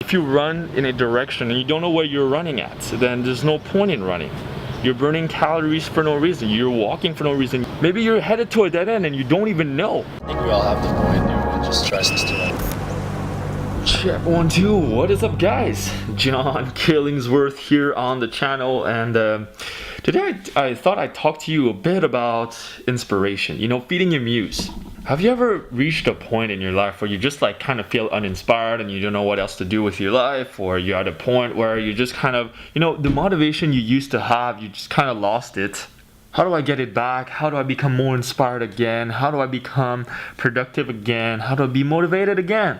If you run in a direction and you don't know where you're running at, then there's no point in running. You're burning calories for no reason. You're walking for no reason. Maybe you're headed to a dead end and you don't even know. I think we all have the point. Everyone just trusts to it. Check 1, 2. What is up, guys? John Killingsworth here on the channel, and today I thought I'd talk to you a bit about inspiration. You know, feeding your muse. Have you ever reached a point in your life where you just like kind of feel uninspired and you don't know what else to do with your life, or you're at a point where you just kind of, you know, the motivation you used to have, you just kind of lost it? How do I get it back? How do I become more inspired again? How do I become productive again? How do I be motivated again?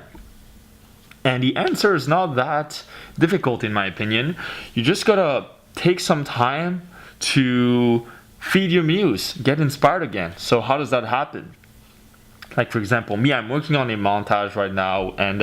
And the answer is not that difficult, in my opinion. You just gotta take some time to feed your muse, get inspired again. So how does that happen? Like, for example, me, I'm working on a montage right now, and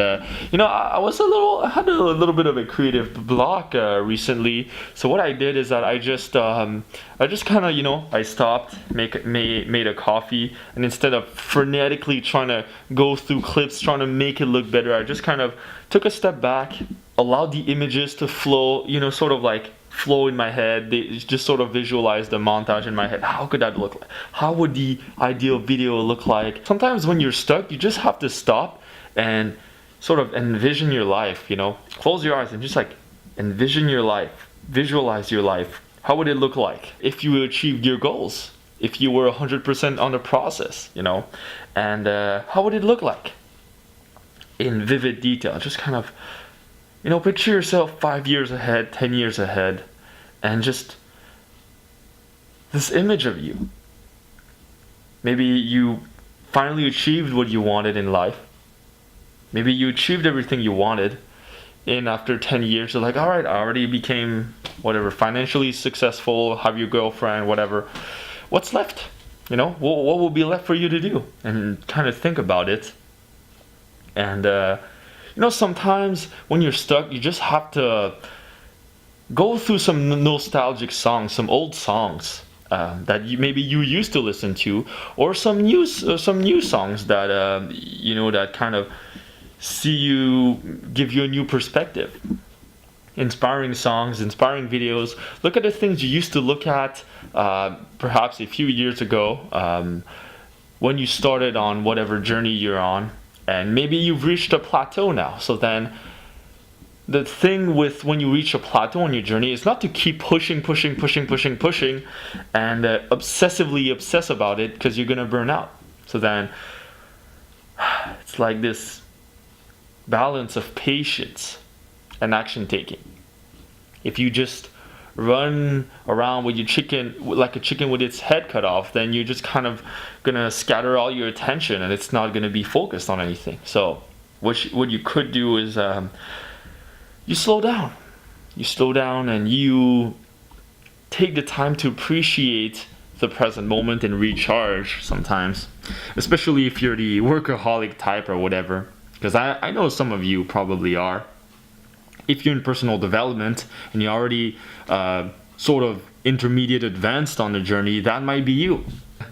you know, I had a little bit of a creative block recently. So what I did is that I just kind of, you know, I stopped, made a coffee, and instead of frenetically trying to go through clips, trying to make it look better, I just kind of took a step back, allowed the images to flow, you know, sort of like flow in my head. They just sort of visualize the montage in my head. How could that look like? How would the ideal video look like? Sometimes when you're stuck, you just have to stop and sort of envision your life, you know? Close your eyes and just like envision your life. Visualize your life. How would it look like if you achieved your goals? If you were 100% on the process, you know? And how would it look like? In vivid detail. Just kind of, you know, picture yourself 5 years ahead, 10 years ahead, and just this image of you. Maybe you finally achieved what you wanted in life. Maybe you achieved everything you wanted, and after 10 years, you're like, all right, I already became, whatever, financially successful, have your girlfriend, whatever. What's left? You know, what will be left for you to do? And kind of think about it. And, you know, sometimes when you're stuck, you just have to go through some nostalgic songs, some old songs that maybe you used to listen to, or some new songs that you know, that kind of give you a new perspective. Inspiring songs, inspiring videos. Look at the things you used to look at perhaps a few years ago when you started on whatever journey you're on. And maybe you've reached a plateau now. So then the thing with when you reach a plateau on your journey is not to keep pushing and obsessively obsess about it, because you're gonna burn out. So then it's like this balance of patience and action taking. If you just run around with your chicken, like a chicken with its head cut off, then you're just kind of gonna scatter all your attention and it's not gonna be focused on anything. So what you could do is you slow down and you take the time to appreciate the present moment and recharge sometimes, especially if you're the workaholic type or whatever, because I know some of you probably are. If you're in personal development and you're already sort of intermediate advanced on the journey, that might be you.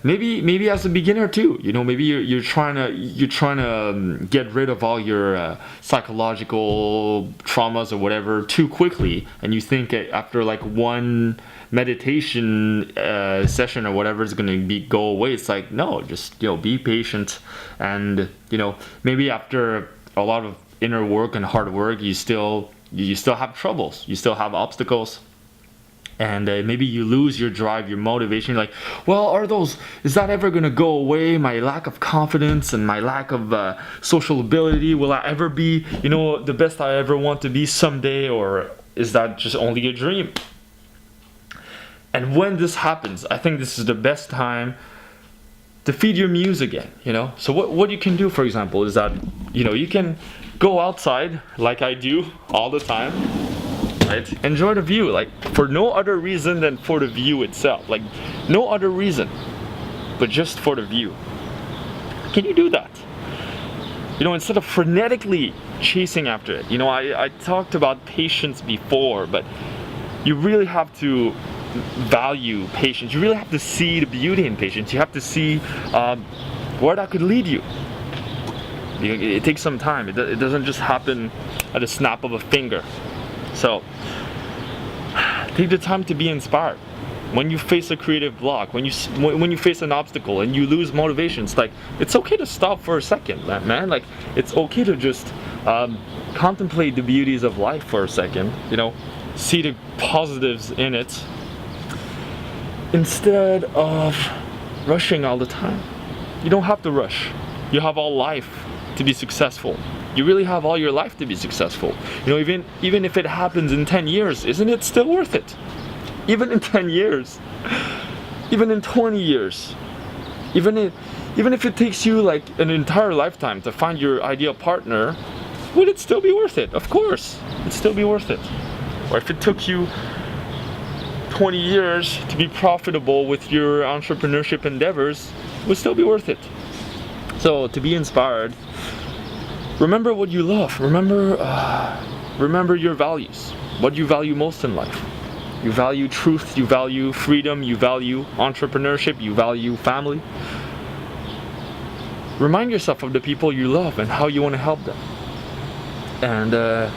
Maybe as a beginner too. You know, maybe you're trying to get rid of all your psychological traumas or whatever too quickly, and you think after like one meditation session or whatever is going to go away. It's like, no, just, you know, be patient, and you know, maybe after a lot of inner work and hard work, you still have troubles, you still have obstacles, and maybe you lose your drive, your motivation. You're like, well, is that ever gonna go away? My lack of confidence and my lack of social ability, will I ever be, you know, the best I ever want to be someday, or is that just only a dream? And when this happens, I think this is the best time to feed your muse again, you know? So what you can do, for example, is that, you know, you can go outside like I do all the time, right? Enjoy the view, like for no other reason than for the view itself. Like no other reason, but just for the view. Can you do that? You know, instead of frenetically chasing after it. You know, I talked about patience before, but you really have to value patience. You really have to see the beauty in patience. You have to see where that could lead you. It takes some time. It doesn't just happen at a snap of a finger. So take the time to be inspired. When you face a creative block, when you face an obstacle and you lose motivation, it's okay to stop for a second, man. Like, it's okay to just contemplate the beauties of life for a second, you know, see the positives in it, instead of rushing all the time. You don't have to rush. You have all life to be successful. You really have all your life to be successful. You know, even if it happens in 10 years, isn't it still worth it? Even in 10 years, even in 20 years, even if it takes you like an entire lifetime to find your ideal partner, would it still be worth it? Of course, it'd still be worth it. Or if it took you 20 years to be profitable with your entrepreneurship endeavors, it would still be worth it. So to be inspired, remember what you love. Remember your values. What you value most in life. You value truth, you value freedom, you value entrepreneurship, you value family. Remind yourself of the people you love and how you want to help them. And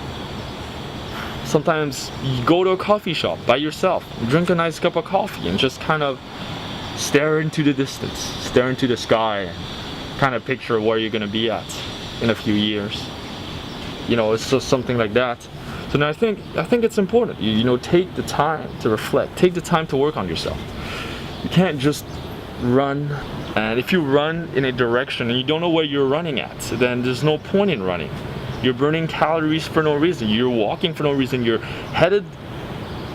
sometimes you go to a coffee shop by yourself, drink a nice cup of coffee, and just kind of stare into the distance, stare into the sky, and kind of picture where you're going to be at in a few years. You know, it's just something like that. So now I think it's important. You know, take the time to reflect. Take the time to work on yourself. You can't just run. And if you run in a direction and you don't know where you're running at, then there's no point in running. You're burning calories for no reason. You're walking for no reason.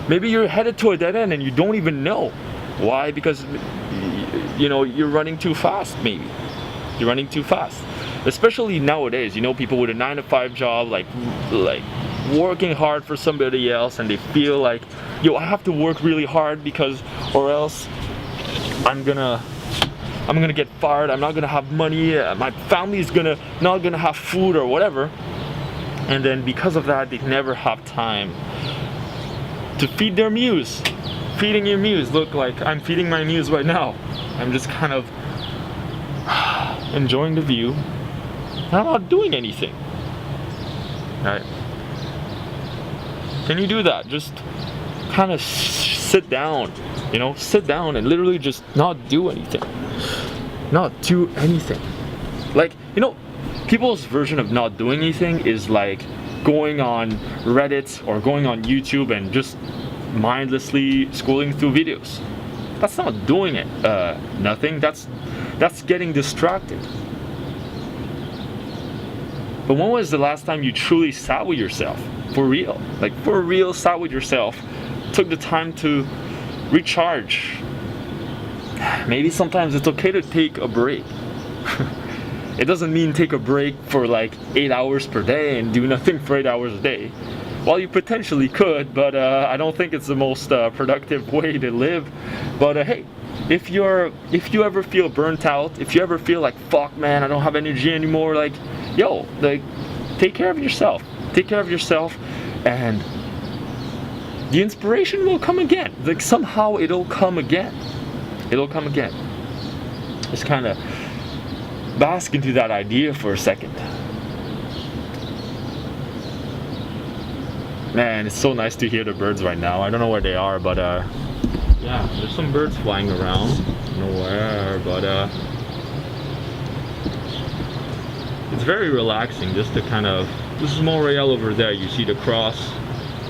Maybe you're headed to a dead end and you don't even know. Why? Because, you know, you're running too fast, maybe. You're running too fast. Especially nowadays, you know, people with a 9-to-5 job, like working hard for somebody else, and they feel like, yo, I have to work really hard because, or else I'm gonna get fired. I'm not gonna have money. My family's not gonna have food or whatever. And then because of that, they never have time to feed their muse. Feeding your muse. Look, like I'm feeding my muse right now. I'm just kind of enjoying the view. I'm not doing anything. Right? Can you do that? Just kind of sit down, you know, sit down and literally just not do anything. Not do anything. Like, you know, people's version of not doing anything is like going on Reddit or going on YouTube and just mindlessly scrolling through videos. That's not doing it. Nothing. That's getting distracted. But when was the last time you truly sat with yourself? For real. Like, for real, sat with yourself. Took the time to recharge. Maybe sometimes it's okay to take a break. It doesn't mean take a break for like 8 hours per day and do nothing for 8 hours a day. Well, you potentially could, but I don't think it's the most productive way to live. But hey, if you ever feel burnt out, if you ever feel like, fuck man, I don't have energy anymore, like, yo, like, take care of yourself. Take care of yourself, and the inspiration will come again. Like, somehow it'll come again. It'll come again. Just kind of bask into that idea for a second. Man, it's so nice to hear the birds right now. I don't know where they are, but yeah, there's some birds flying around. I don't know where, but it's very relaxing just to kind of. This is Montreal over there. You see the cross.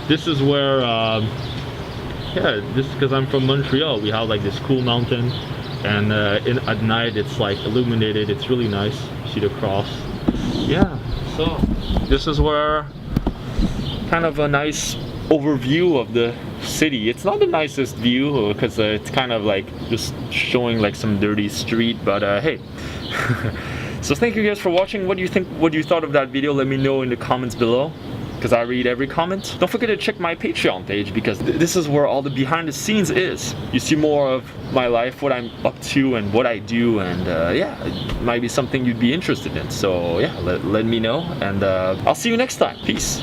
This is where, yeah, this is because I'm from Montreal. We have like this cool mountain, and at night it's like illuminated. It's really nice. You see the cross. Yeah. So this is where, kind of a nice overview of the city. It's not the nicest view because it's kind of like just showing like some dirty street. But hey. So thank you guys for watching. What do you think? What you thought of that video? Let me know in the comments below, because I read every comment. Don't forget to check my Patreon page, because this is where all the behind the scenes is. You see more of my life, what I'm up to and what I do, and yeah, it might be something you'd be interested in. So yeah, let me know, and I'll see you next time. Peace.